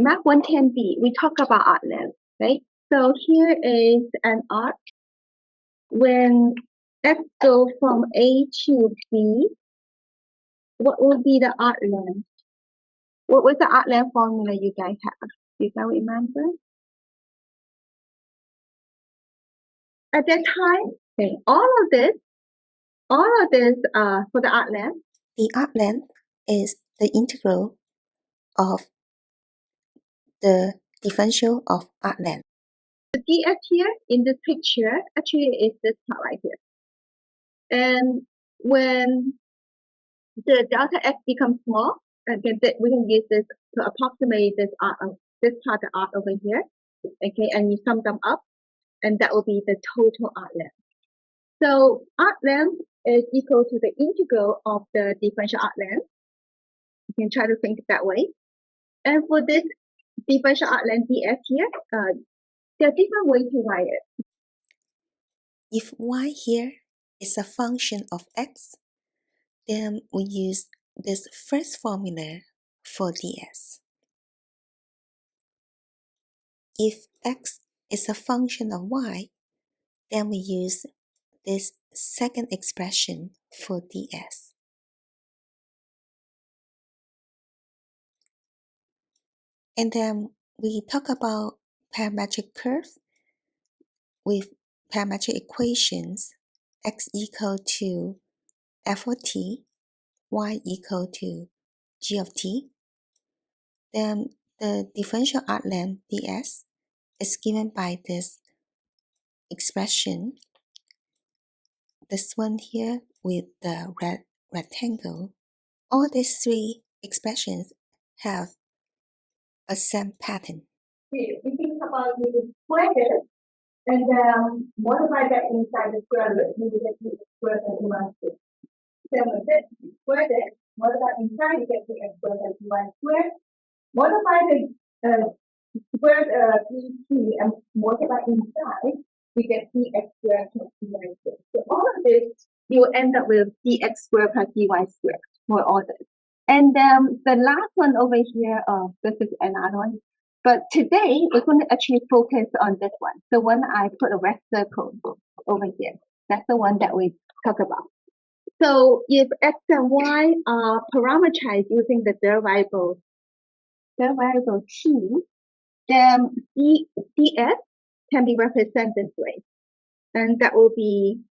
Map 110B, we talk about arc length, right? So here is an arc. When x go from A to B, what will be the arc length? What was the arc length formula you guys have? Do you guys remember? At that time, okay, all of this for the arc length. The arc length is the integral of the differential of arc length. The dx here in this picture actually is this part right here. And when the delta x becomes small, again, we can use this to approximate this arc, this part of the arc over here. Okay, and you sum them up, and that will be the total arc length. So arc length is equal to the integral of the differential arc length. You can try to think that way. And for this differential arc length ds here, there are different ways to write it. If y here is a function of x, then we use this first formula for ds. If x is a function of y, then we use this second expression for ds. And then we talk about parametric curve with parametric equations x equal to f of t, y equal to g of t. Then the differential arc length ds is given by this expression, this one here with the red rectangle. All these three expressions have a same pattern. We think about the square root and then multiply that inside the square root, you get the square root of 1 squared. Then with this square root, multiply inside, you get the square root of 1 squared. Multiply the square dt and multiply inside, we get dx squared plus dy squared. So all of this, you will end up with dx squared plus dy squared for all this. And the last one over here, this is another one. But today, we're going to actually focus on this one. The one I put a red circle over here. That's the one that we talk about. So if x and y are parameterized using the variable t, then ds can be represented this way. And that will be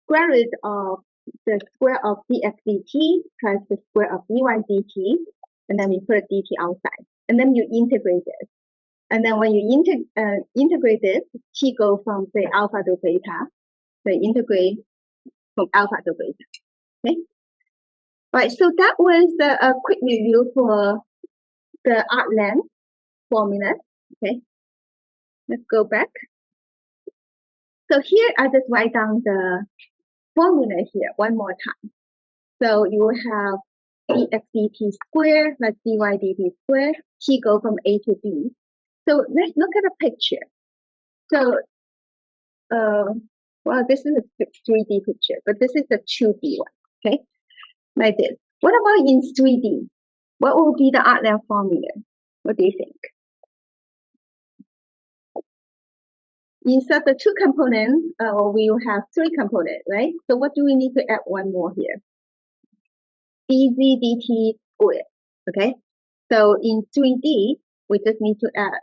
square root of the square of dx dt plus the square of dy dt, and then we put dt outside. And then you integrate this. And then when you integrate this, t go from, say, alpha to beta. So integrate from alpha to beta. Okay? Right, so that was a quick review for the arc length formula. Okay, let's go back. So here I just write down the formula here one more time. So you will have dx dt squared plus dy dt squared. T go from A to B. So let's look at a picture. So, well, this is a 3D picture, but this is a 2D one. Okay, like this. What about in 3D? What will be the arc length formula? What do you think? Instead of 2 components, we will have 3 components, right? So what do we need to add one more here? dz dt squared, okay? So in 3D, we just need to add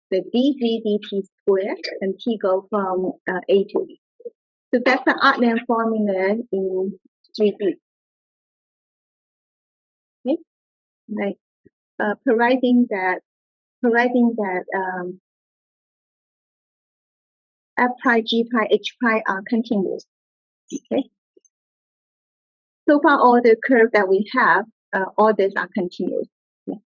the dz dt squared and t go from A to B. So that's the arc length formula in 3D. Okay? Like providing that f prime, g prime, h prime are continuous. Okay. So far, all the curves that we have, all these are continuous. Okay.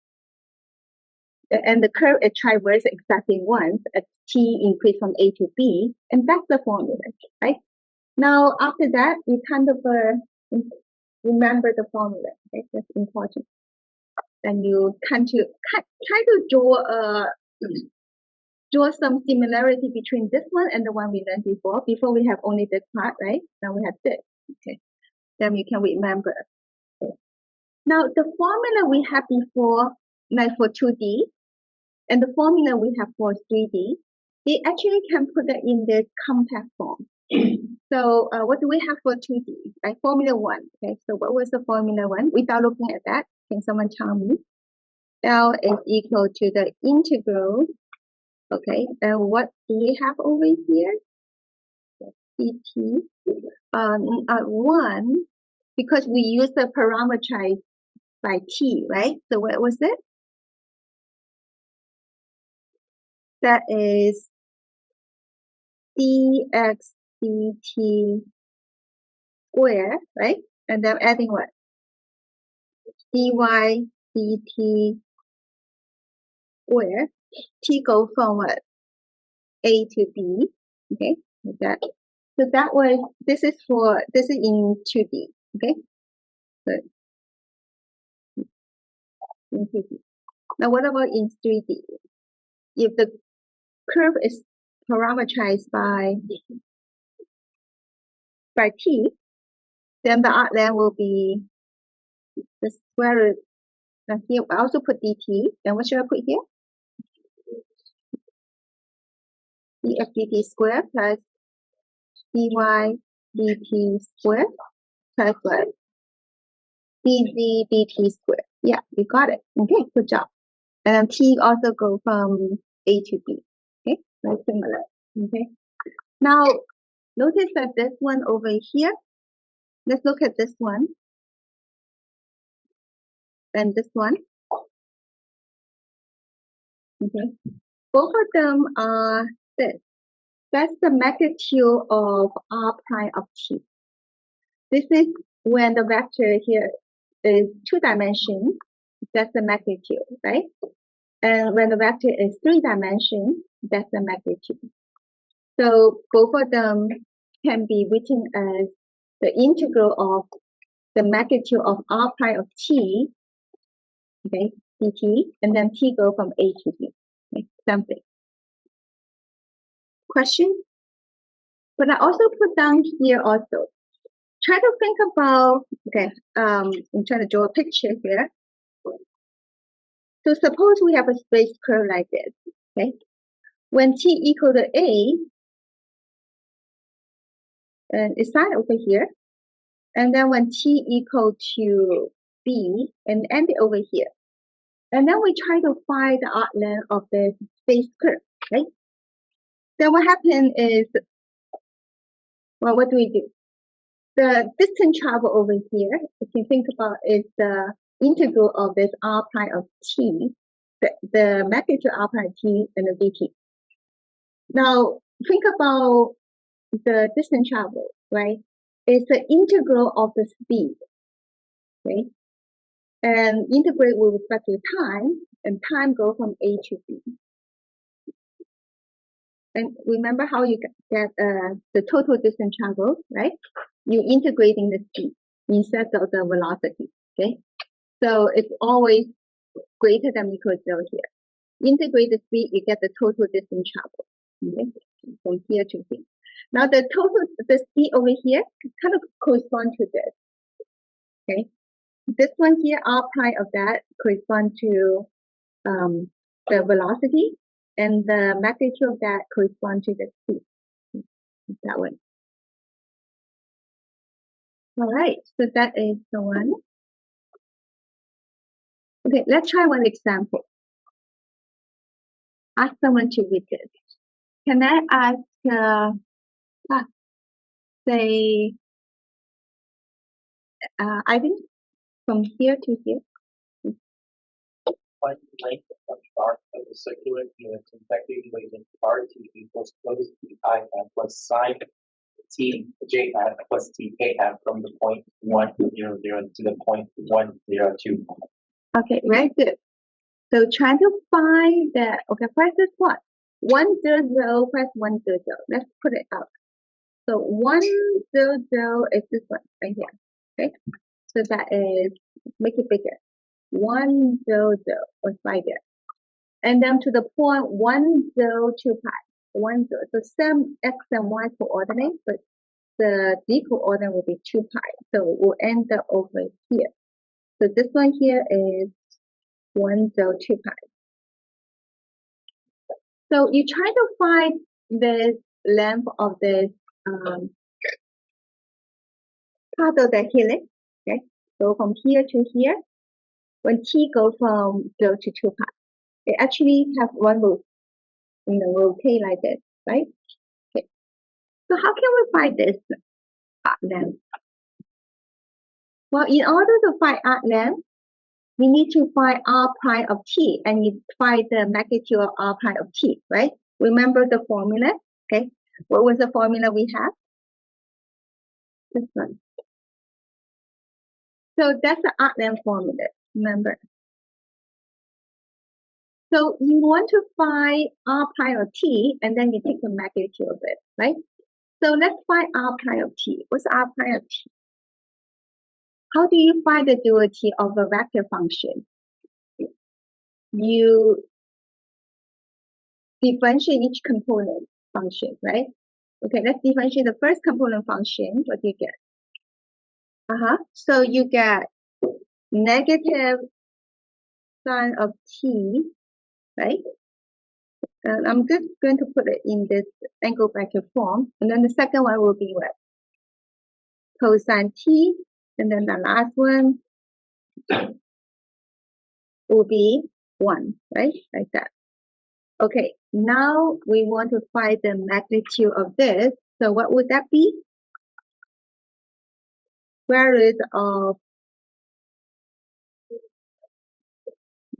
And the curve it traverses exactly once as t increase from A to B, and that's the formula, right? Now after that, you kind of remember the formula. Okay, that's important. And you try to draw some similarity between this one and the one we learned before. Before we have only this part, right? Now we have this. Okay. Then you can remember. Okay. Now, the formula we had before, like for 2D, and the formula we have for 3D, they actually can put it in this compact form. So what do we have for 2D? Like formula 1. Okay, so what was the formula 1? Without looking at that, can someone tell me? L is equal to the integral. Okay, and what do we have over here? dt. 1, because we use the parameterized by t, right? So what was it? That is dx dt square, right? And then adding what? dy dt square. T go from what? A to B. Okay, like that. So that was, this is in 2D. Okay, so in 2D. Now what about in 3D? If the curve is parameterized by t, then the arc length will be the square root. Now here I also put dt. And what should I put here? dx dt square plus dy dt square plus what? dz dt square. Yeah, you got it. Okay, good job. And then t also go from A to B. Okay, very similar. Okay. Now notice that this one over here. Let's look at this one and this one. Okay, both of them are this. That's the magnitude of r prime of t. This is when the vector here is 2 dimensions. That's the magnitude, right? And when the vector is 3 dimensions, that's the magnitude. So both of them can be written as the integral of the magnitude of r prime of t, okay, dt, and then t go from A to B. Okay, something. Question? But I also put down here also. Try to think about, okay, I'm trying to draw a picture here. So suppose we have a space curve like this, okay? When t equal to A, and it's signed over here, and then when t equal to B, and end it over here. And then we try to find the arc length of the space curve, right? Then what happens is, well, what do we do? The distance travel over here, if you think about, is the integral of this r prime of t, the magnitude r prime t and the dt. Now, think about the distance travel, right? It's the integral of the speed, right? And integrate with respect to time, and time go from A to B. And remember how you get the total distance traveled, right? You integrating the speed instead of the velocity, okay? So it's always greater than or equal to 0 here. Integrate the speed, you get the total distance traveled, okay? From here to here. Now the speed over here kind of correspond to this, okay? This one here, r prime of that correspond to the velocity, and the magnitude of that correspond to the speed. That one. All right, so that is the one. Okay, let's try one example. Ask someone to read this. Can I ask, say, I think from here to here? Find the length of the arc of the circular unit effectively in RT equals close to I hat plus sine T J hat plus T K hat from the point 1, 0, 0 to the point 1, 0, 2. Okay, very good. So trying to find that, okay, press this one. 1, 0, 0, press 1, 0, 0. Let's put it up. So 1, 0, 0 is this one right here. Okay, so that is, make it bigger. 1, 0, 0 was right there. And then to the point 1, 0, 2 pi. 1, 0. So same x and y coordinate, but the z coordinate will be 2 pi. So we'll end up over here. So this one here is 1, 0, 2 pi. So you try to find the length of this part of the helix. Okay, so from here to here, when t goes from 0 to 2 pi, it actually has one loop, rotate like this, right? Okay. So how can we find this arc length? Well, in order to find arc length, we need to find r prime of t, and you find the magnitude of r prime of t, right? Remember the formula? Okay. What was the formula we have? This one. So that's the arc length formula, remember. So you want to find r prime of t, and then you take the magnitude of it, right? So let's find r prime of t. What's r prime of t? How do you find the duality of a vector function? You differentiate each component function, right? Okay, let's differentiate the first component function. What do you get? So you get negative sine of t, right? And I'm just going to put it in this angle bracket form. And then the second one will be what? Cosine t. And then the last one will be 1, right? Like that. Okay, now we want to find the magnitude of this. So what would that be? Square root of,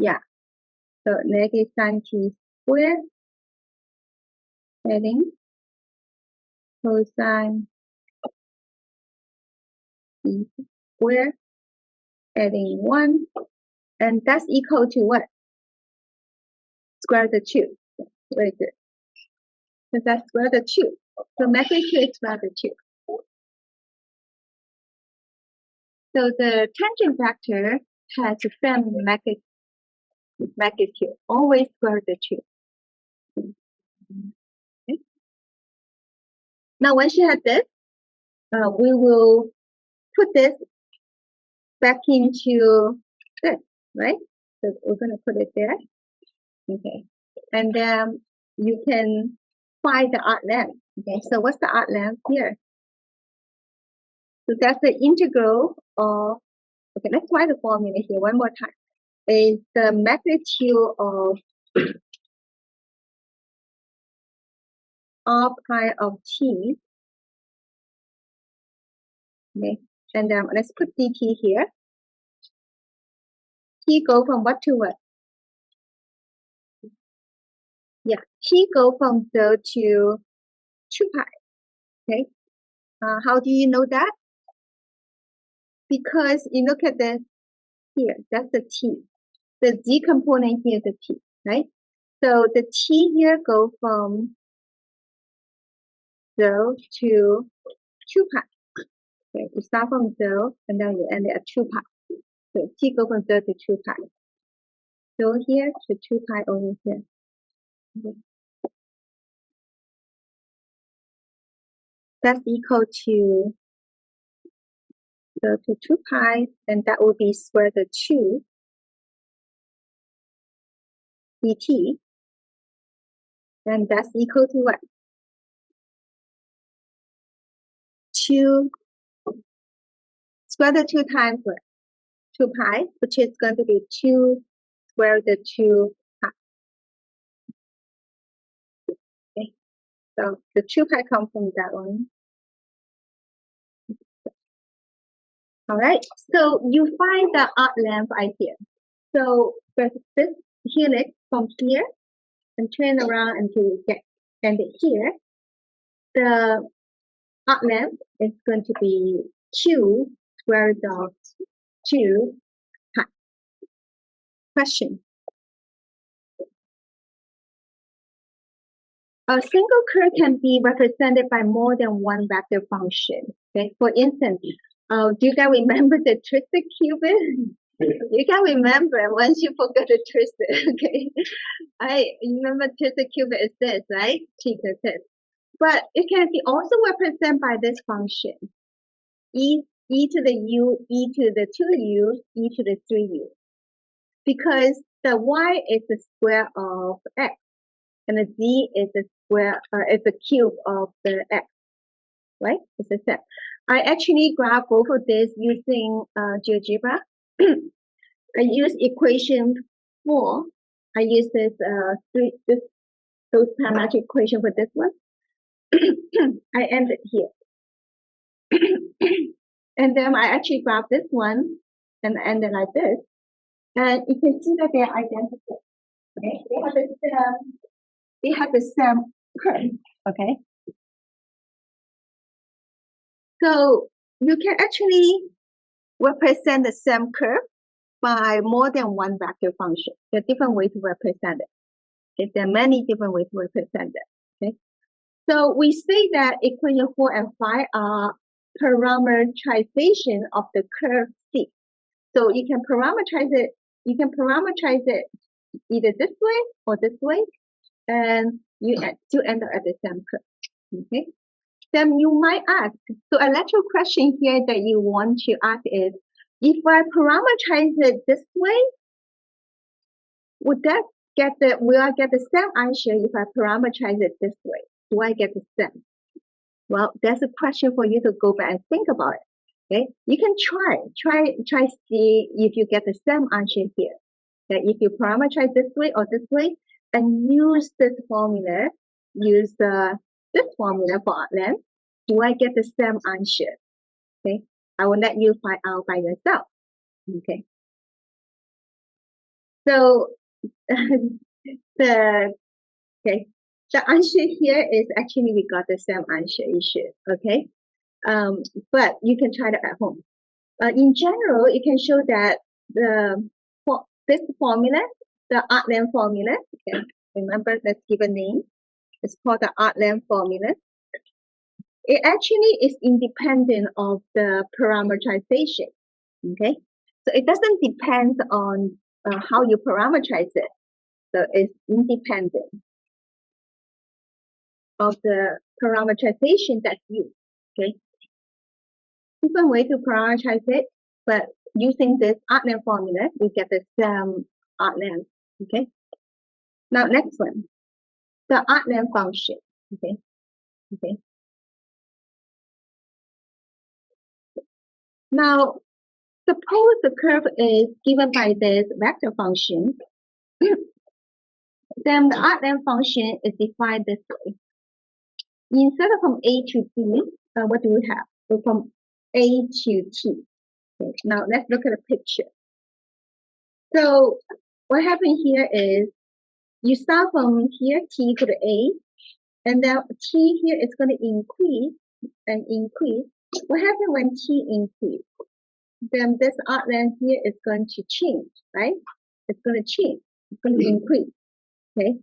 so negative sine t squared, adding cosine t squared, adding 1, and that's equal to what? Square root of 2. Very good. So that's square root of 2. So magnitude is square root of 2. So the tangent vector has the same magnitude, always square root of 2. Okay. Now once you have this, we will put this back into this, right? So we're going to put it there. Okay. And then you can find the arc length. Okay. So what's the arc length here? So that's the integral of, okay, let's write the formula here one more time. Is the magnitude of r prime of t. Okay. And let's put dt here. T go from what to what? Yeah, t go from 0 to 2 pi. Okay. How do you know that? Because you look at this here, that's the t. The z component here is the t, right? So the t here go from 0 to 2 pi. Okay, you start from 0 and then you end at 2 pi. So t go from 0 to 2 pi. 0 here to 2 pi over here. Okay. That's equal to 0 to 2 pi, and that will be square root of 2 dt. And that's equal to what? 2 square root of 2 times what? 2 pi, which is going to be 2 square root of 2 pi. Okay, so the 2 pi comes from that one. All right, so you find the arc length right here. So there's this helix from here and turn around until you get, and here, the arc length is going to be 2 square root of 2 pi. Question. A single curve can be represented by more than one vector function. Okay, for instance, do you guys remember the twisted cubit? You can remember once you forget to twist it. Okay, I remember twisted cubit is this, right? T is this, but it can be also represented by this function, e e to the u, e to the 2u, e to the 3u. Because the y is the square of x, and the z is the square, is the cube of the x, right? It's the same. I actually graph both of this using GeoGebra. I use equation 4. I use those parametric equation for this one. I ended here. And then I actually graph this one and ended like this. And you can see that they are identical. Okay, they have the same curve. Okay, so you can actually represent the same curve by more than one vector function. There are different ways to represent it. Okay? There are many different ways to represent it. Okay, so we say that equation 4 and 5 are parameterization of the curve C. So you can parameterize it. You can parameterize it either this way or this way, and you still end up at the same curve. Okay. Then you might ask, so a lateral question here that you want to ask is, if I parameterize it this way, will I get the same answer if I parameterize it this way? Do I get the same? Well, that's a question for you to go back and think about it. Okay, you can try see if you get the same answer here. That if you parameterize this way or this way, and use this formula, use this formula for arc length, do I get the same answer? Okay, I will let you find out by yourself. Okay, so the answer here is actually we got the same answer issue. Okay, but you can try it at home. In general, you can show that this formula, the arc length formula, okay, remember, let's give a name. It's called the arc length formula. It actually is independent of the parameterization. Okay, so it doesn't depend on how you parameterize it. So it's independent of the parameterization that's used. Okay, different way to parameterize it, but using this arc length formula, we get the same arc length. Okay. Now next one, the arc length function. Okay. Okay. Now suppose the curve is given by this vector function. Then the arc length function is defined this way. Instead of from A to B, what do we have? So from A to T. Okay. Now let's look at the picture. So what happened here is you start from here, T to the A, and then T here is going to increase and increase. What happens when T increase? Then this arc length here is going to change, right? It's going to change. It's going to increase. Okay.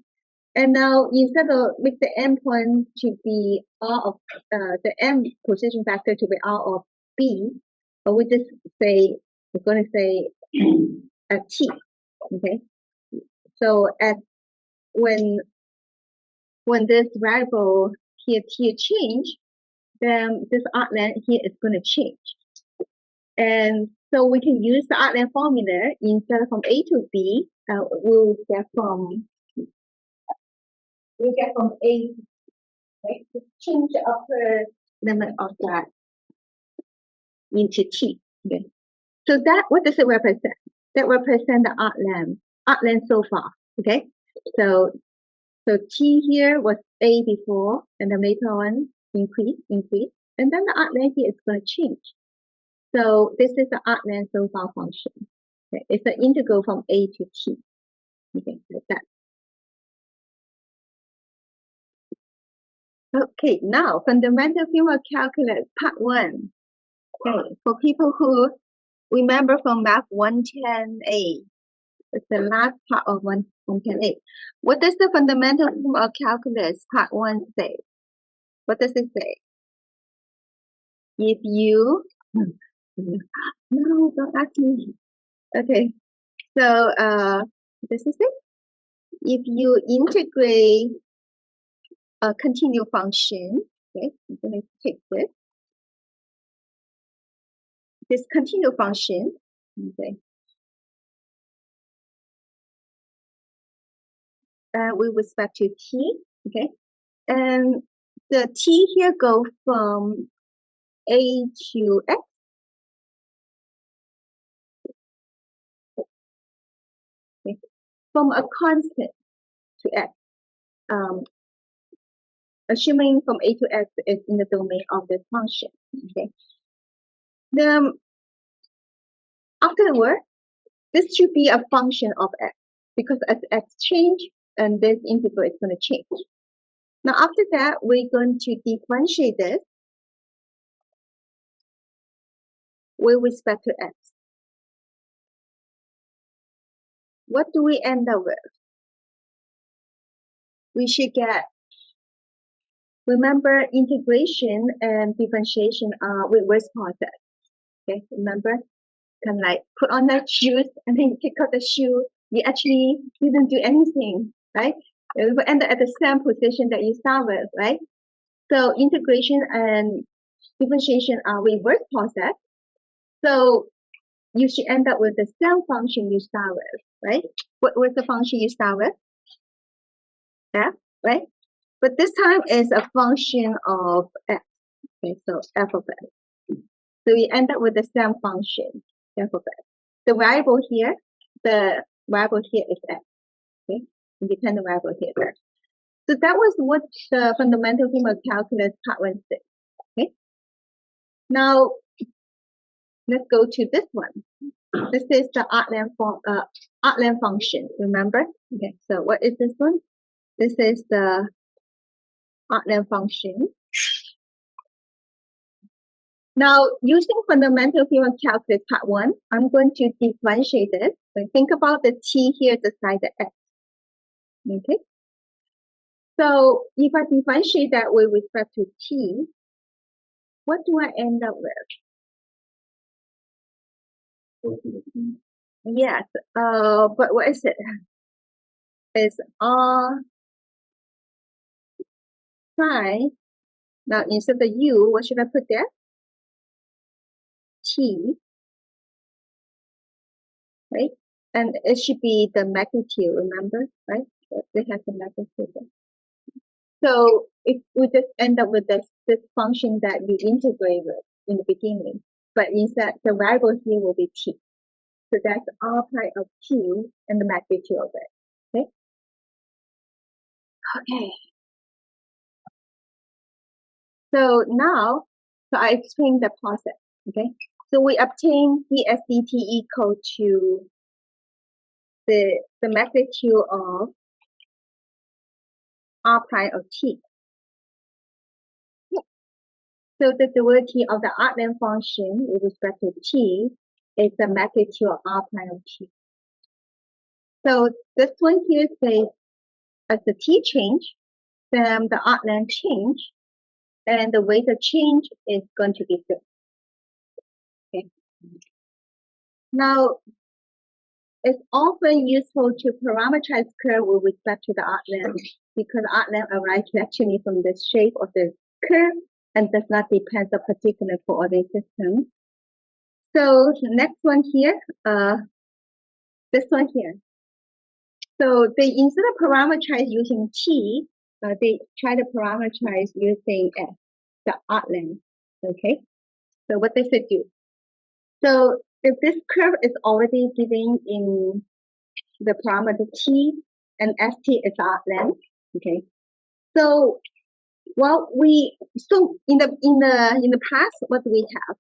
And now instead of make the endpoint to be R of the M position vector to be R of B, we just say we're going to say at T. Okay. So at when this variable here T change, then this arc length here is going to change. And so we can use the arc length formula instead of from A to B, we'll get from A, right? To change the upper limit of that into T. Okay. So that, what does it represent? That represents the arc length so far. Okay. So T here was A before, and then later on increase, and then the arc length here is going to change. So this is the arc length so far function. Okay. It's the integral from A to T. Okay, like that. Okay, now fundamental framework calculus part 1. Okay, for people who remember from math 110A, it's the last part of 110A. What does the fundamental framework calculus part 1 say? What does it say? If you no, don't ask me. Okay, so this is it. If you integrate a continuous function, okay, I'm going to take this. discontinuous function, okay, with respect to t, okay, and the t here go from a to x, okay, from a constant to x, assuming from a to x is in the domain of this function, okay. Then afterward, this should be a function of x, because as x change, and this integral is going to change. Now after that, we're going to differentiate this with respect to x. What do we end up with? We should get, remember, integration and differentiation are reverse process. Okay, remember? Kind of like put on the shoes and then you take out the shoe. You actually didn't do anything, right? You will end up at the same position that you start with, right? So integration and differentiation are reverse process. So you should end up with the same function you start with, right? What was the function you start with? F, right? But this time is a function of x. Okay, so f of x. So we end up with the same function, f of x. The variable here is x. Okay, independent variable here is x. So that was what the fundamental theorem of calculus part 1 said. Okay. Now let's go to this one. This is the arc-length function. Remember? Okay. So what is this one? This is the arc-length function. Now, using fundamental theorem of calculus part 1, I'm going to differentiate this. So think about the t here beside the x. Okay. So if I differentiate that with respect to t, what do I end up with? Yes, but what is it? It's r sine. Now instead of u, what should I put there? T, right? And it should be the magnitude, remember, right? It has the magnitude there. So if we just end up with this function that you integrate with in the beginning, but instead the variable here will be t. So that's r pi of t and the magnitude of it. Okay. Okay. So now, I explain the process. Okay. So we obtain ds dt equal to the magnitude of r prime of t. So the derivative of the arc-length function with respect to t is the magnitude of r prime of t. So this one here says as the t change, then the arc-length change, and the way the change is going to be different. Okay. Now, it's often useful to parameterize curve with respect to the arc length because arc length arises actually from the shape of the curve and does not depend on particular coordinate system. So the next one here, this one here. So they instead of parameterize using t, they try to parameterize using s, the arc length. Okay. So what does it do? So if this curve is already given in the parameter t and st is arc length, okay. So well, in the past, what do we have?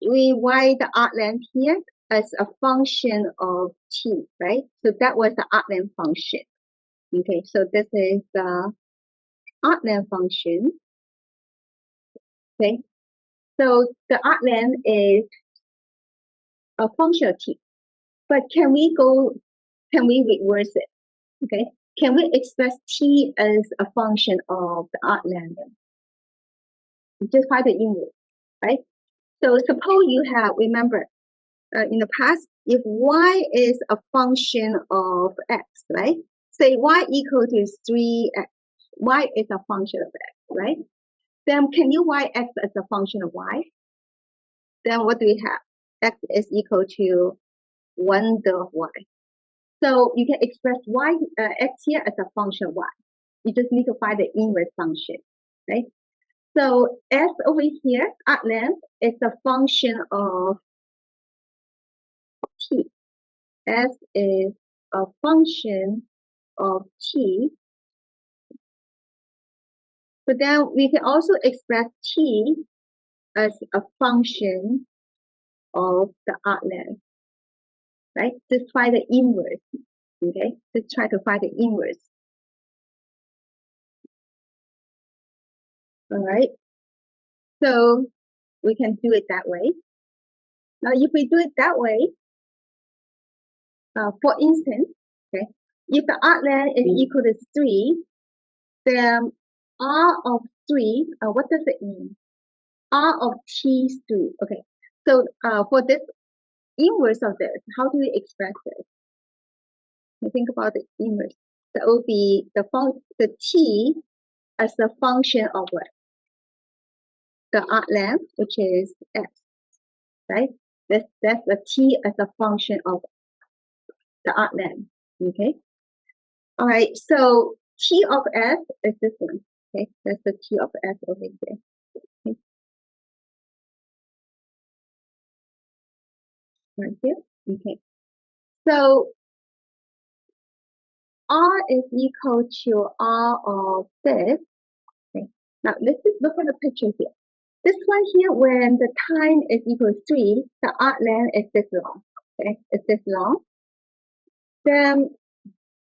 We write the arc length here as a function of t, right? So that was the arc length function. Okay, so this is the arc length function. Okay, so the arc length is a function of t. But can we reverse it? Okay, can we express t as a function of the arc length? Just find the inverse, right? So suppose you have, remember, in the past, if y is a function of x, right? Say y equal to 3x, y is a function of x, right? Then can you write x as a function of y? Then what do we have? x is equal to 1/3 of y. So you can express x here as a function of y. You just need to find the inverse function, right? So s over here, arc length, is a function of t. S is a function of t. But then we can also express t as a function of the arc length, right? Just find the inverse, okay? Just try to find the inverse. All right. So we can do it that way. Now, if we do it that way, for instance, okay, if the arc length is equal to 3, then r of 3, what does it mean? R of t is 3. Okay. So for this inverse of this, how do we express this? Think about the inverse. That will be the t as a function of what? The arc length, which is s, right? That's the t as a function of the arc length. Okay. All right. So t of s is this one. Okay. That's the t of s over here. Okay. Right here. Okay. So r is equal to r of this. Okay. Now let's just look at the picture here. This one here, when the time is equal to 3, the arc length is this long. Okay, it's this long. Then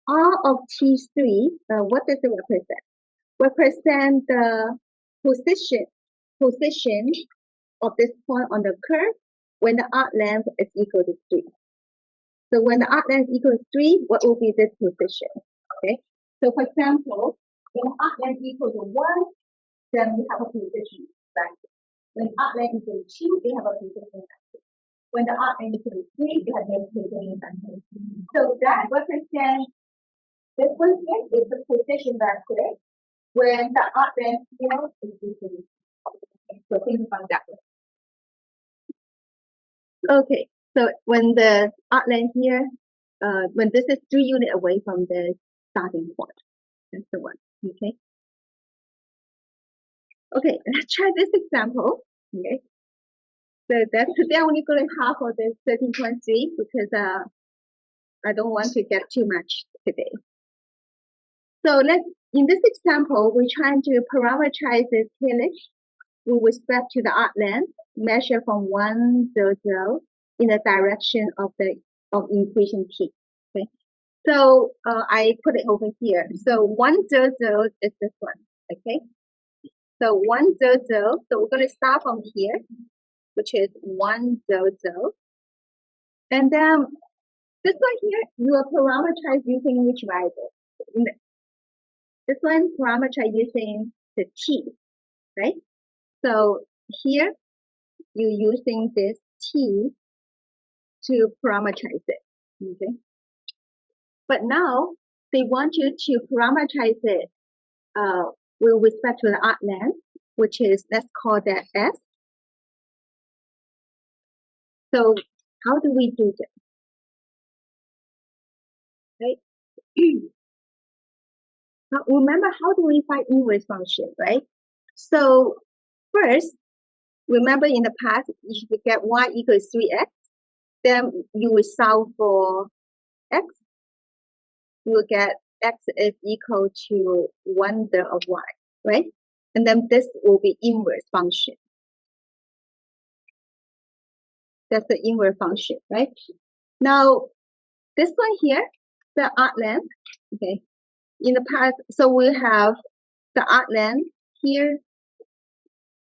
r of t3, what does it represent? Represent the position of this point on the curve when the arc length is equal to 3. So when the arc length is equal to 3, what will be this position? Okay. So for example, when the arc length is equal to 1, then we have a position back. When arc length is equal to 2, we have a position back. When the arc length is equal to 3, we have a position back. So that represents this one here is the position vector when the arc length here is equal to 3. So think about that one. Okay, so when the arc length here, when this is 3 units away from the starting point, that's the one. Okay. Okay, let's try this example. Okay. So that's today I'm only going half of this 13.3 because I don't want to get too much today. So in this example, we're trying to parameterize this helix with respect to the arc length measured from 1, 0, 0 in the direction of increasing t. Okay. So I put it over here. So 1, 0, 0 is this one. Okay. So 1, 0, 0. So we're going to start from here, which is 1, 0, 0. And then this one here, you will parameterize using which variable? This one parameterize using the t, right? So here, you're using this t to parameterize it, okay? But now, they want you to parameterize it with respect to the arc length, which is, let's call that s. So how do we do this? Right? Now, remember, how do we find inverse function, right? So first, remember in the past, if you get y equals 3x, then you will solve for x. You will get x is equal to 1/3 of y, right? And then this will be inverse function. That's the inverse function, right? Now, this one here, the arc length, okay, in the past, so we have the arc length here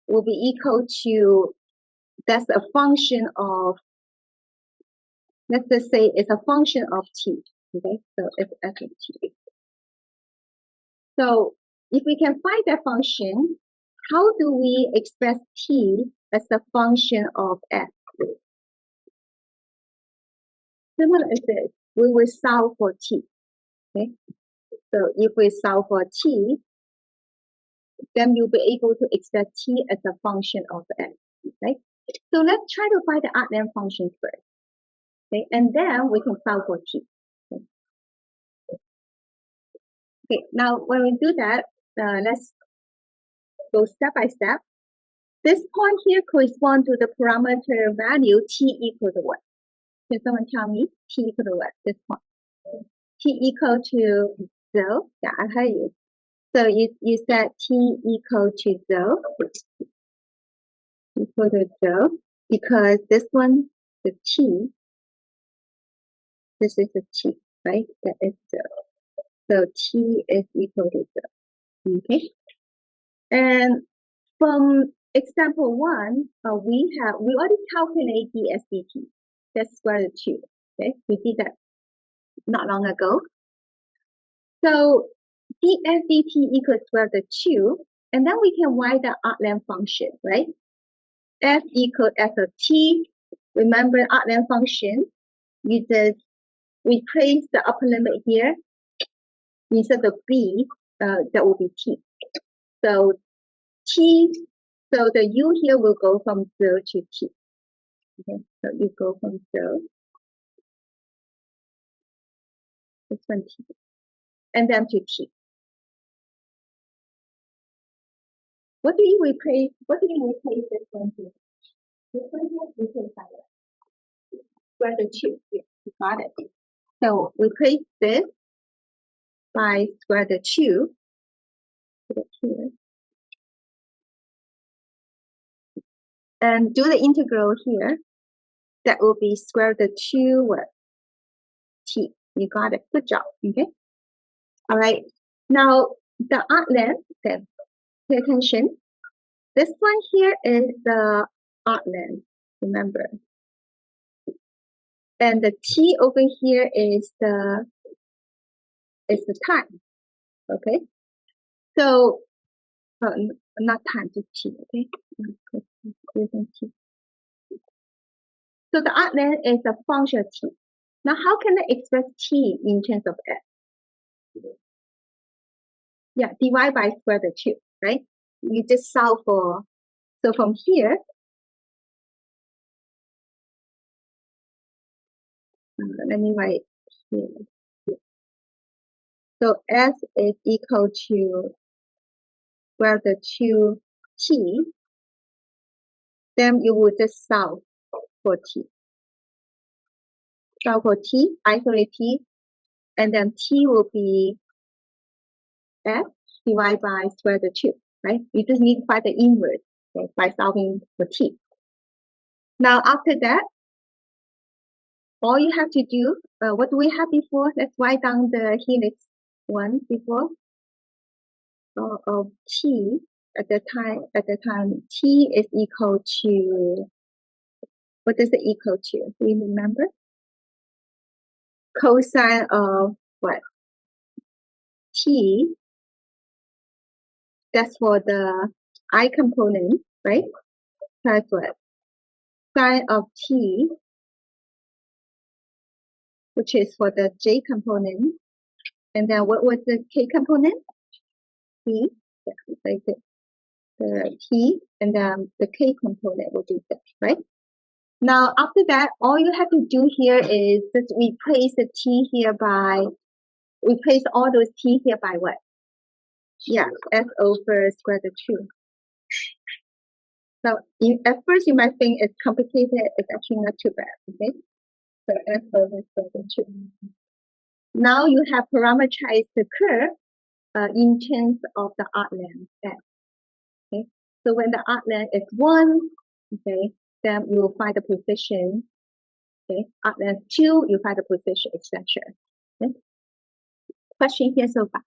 will be equal to, that's a function of, let's just say it's a function of t, okay? So it's f of t. So if we can find that function, how do we express t as a function of f? Similar as this, we will solve for t, okay? So if we solve for t, then you'll be able to express t as a function of f, right? So let's try to find the arc length function first. Okay, and then we can solve for t. Okay, now when we do that, let's go step by step. This point here corresponds to the parameter value t equal to what? Can someone tell me t equal to what? This point. T equal to 0. Yeah, I heard you. So you said t equal to 0. Equal to 0 because this one, the t, this is a t, right? That is 0. So t is equal to 0. Okay. And from example 1, we already calculated the SDT. That's square root 2. Okay, we did that not long ago. So dsdt equals square root 2, and then we can write the arc length function, right? F equals f of t. Remember arc length function, you just replace the upper limit here. Instead of b, that will be t. So t, so the u here will go from 0 to t. Okay, so you go from 0. This one t. And then to t. What do you replace this one to? This one here, replace by what? Square root 2. Yes, you got it. So replace this by square root 2. Put it here. And do the integral here. That will be square root 2 what? T. You got it. Good job. Okay. All right. Now the arc length. Then pay attention. This one here is the arc length. Remember. And the t over here is the time. Okay. So not time, just t. Okay. So the arc length is a function of t. Now how can I express t in terms of f? Yeah, divide by square root 2, right? You just solve for, so from here, let me write here. So s is equal to square root 2t, then you will just solve for t. Solve for t, isolate t, and then t will be f divided by square root 2, right? You just need to find the inverse, okay, by solving for t. Now after that, all you have to do, what do we have before? Let's write down the helix one before. Of t at the time t is equal to, what is it equal to? Do you remember? Cosine of what? T. That's for the I component, right? Plus what? Sine of t, which is for the j component. And then what was the k component? T. Yeah, like the t, and then the k component will be that, right? Now after that, all you have to do here is just replace the t here by, replace all those t here by what? Yeah, s over square root 2. So at first you might think it's complicated. It's actually not too bad. Okay, so s over square root 2. Now you have parameterized the curve in terms of the arc length s. Okay, so when the arc length is 1, okay, then you will find the position. Okay, arc length 2, you find the position, etc. Okay. Question here so far.